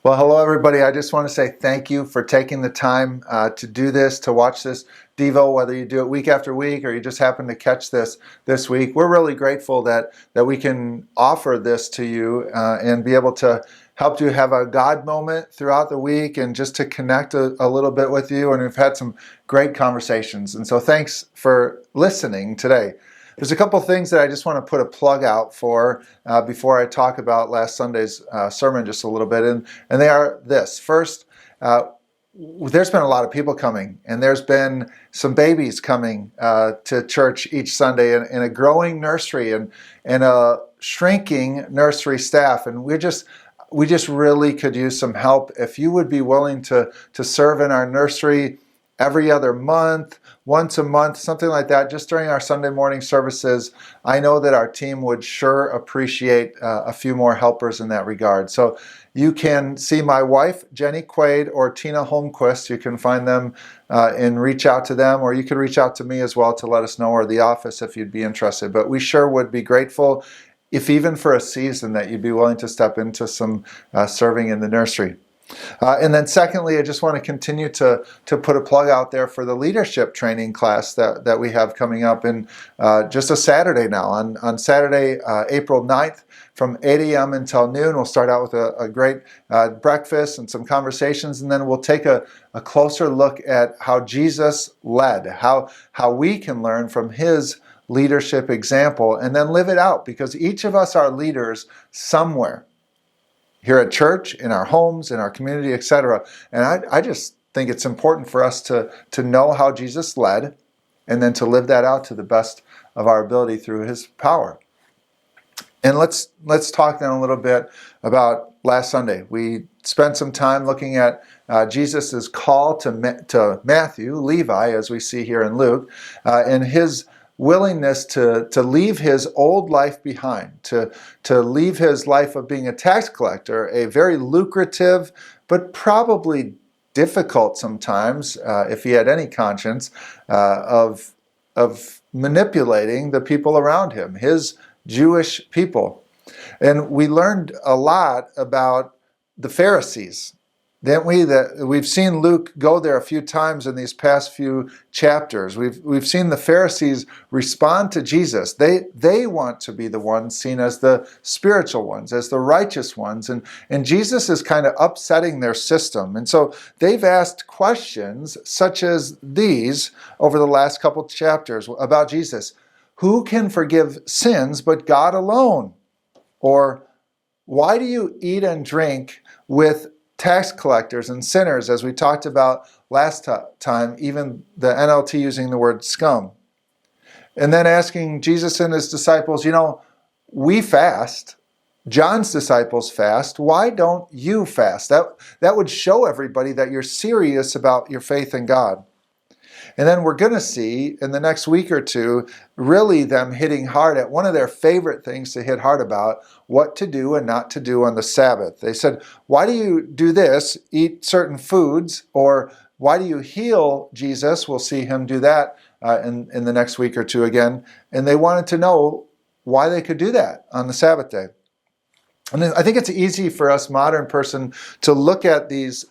Well, hello, everybody. I just want to say thank you for taking the time to do this, to watch this Devo, whether you do it week after week or you just happen to catch this week. We're really grateful that we can offer this to you and be able to help you have a God moment throughout the week and just to connect a little bit with you. And we've had some great conversations. And so thanks for listening today. There's a couple things that I just want to put a plug out for before I talk about last Sunday's sermon just a little bit, and they are this. First, there's been a lot of people coming, and there's been some babies coming to church each Sunday, and a growing nursery and a shrinking nursery staff, and we just really could use some help. If you would be willing to serve in our nursery every other month, once a month, something like that, just during our Sunday morning services, I know that our team would sure appreciate a few more helpers in that regard. So you can see my wife, Jenny Quaid, or Tina Holmquist. You can find them and reach out to them, or you can reach out to me as well to let us know, or the office if you'd be interested. But we sure would be grateful, if even for a season, that you'd be willing to step into some serving in the nursery. And then secondly, I just want to continue to put a plug out there for the leadership training class that we have coming up in just a Saturday now. On Saturday, April 9th, from 8 a.m. until noon, we'll start out with a great breakfast and some conversations, and then we'll take a closer look at how Jesus led, how we can learn from his leadership example and then live it out, because each of us are leaders somewhere. Here at church, in our homes, in our community, etc. And I just think it's important for us to know how Jesus led and then to live that out to the best of our ability through his power. And let's talk then a little bit about last Sunday. We spent some time looking at Jesus' call to Matthew, Levi, as we see here in Luke, and his willingness to leave his old life behind, to leave his life of being a tax collector, a very lucrative but probably difficult sometimes, if he had any conscience, of manipulating the people around him, his Jewish people. And we learned a lot about the Pharisees, didn't we? That we've seen Luke go there a few times in these past few chapters. We've seen the Pharisees respond to Jesus. They want to be the ones seen as the spiritual ones, as the righteous ones, and Jesus is kind of upsetting their system. And so they've asked questions such as these over the last couple chapters about Jesus. Who can forgive sins but God alone? Or why do you eat and drink with tax collectors and sinners, as we talked about last time, even the NLT using the word scum? And then asking Jesus and his disciples, we fast. John's disciples fast. Why don't you fast? That would show everybody that you're serious about your faith in God. And then we're going to see in the next week or two, really them hitting hard at one of their favorite things to hit hard about, what to do and not to do on the Sabbath. They said, why do you do this, eat certain foods, or why do you heal Jesus? We'll see him do that in the next week or two again. And they wanted to know why they could do that on the Sabbath day. And I think it's easy for us modern person to look at these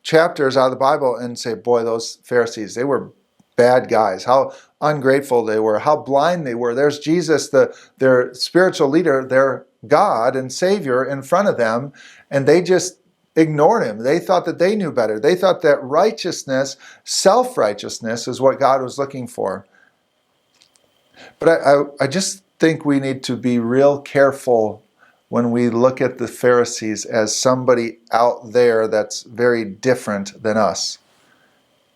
chapters out of the Bible and say, boy, those Pharisees, they were bad guys. How ungrateful they were, how blind they were. There's Jesus, their spiritual leader, their God and Savior in front of them, and they just ignored him. They thought that they knew better. They thought that righteousness, self-righteousness, is what God was looking for. But I just think we need to be real careful when we look at the Pharisees as somebody out there that's very different than us.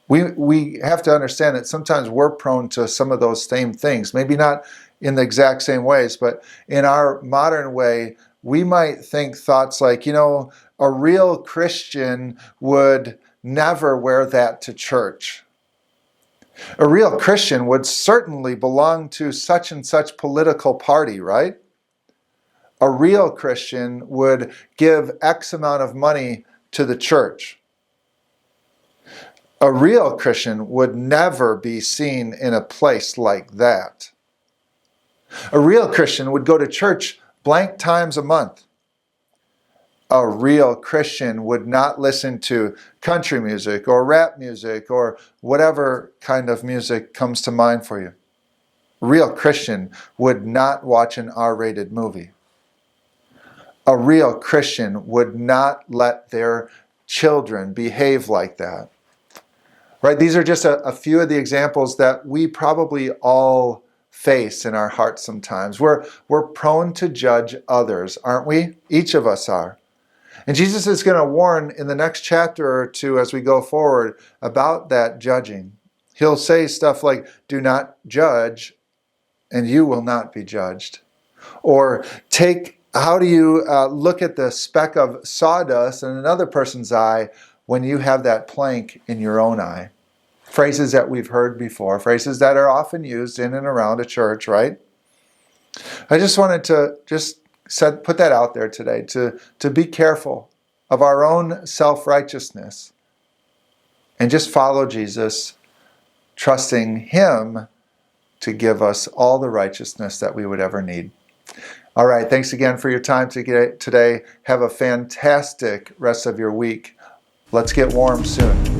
We have to understand that sometimes we're prone to some of those same things, maybe not in the exact same ways, but in our modern way, we might think thoughts like, a real Christian would never wear that to church. A real Christian would certainly belong to such and such political party, right? A real Christian would give X amount of money to the church. A real Christian would never be seen in a place like that. A real Christian would go to church blank times a month. A real Christian would not listen to country music or rap music or whatever kind of music comes to mind for you. A real Christian would not watch an R-rated movie. A real Christian would not let their children behave like that. Right? These are just a few of the examples that we probably all face in our hearts sometimes. We're prone to judge others, aren't we? Each of us are. And Jesus is going to warn in the next chapter or two as we go forward about that judging. He'll say stuff like, do not judge and you will not be judged. Or how do you look at the speck of sawdust in another person's eye when you have that plank in your own eye? Phrases that we've heard before, phrases that are often used in and around a church, right? I just wanted to put that out there today, to be careful of our own self-righteousness and just follow Jesus, trusting Him to give us all the righteousness that we would ever need. All right, thanks again for your time today. Have a fantastic rest of your week. Let's get warm soon.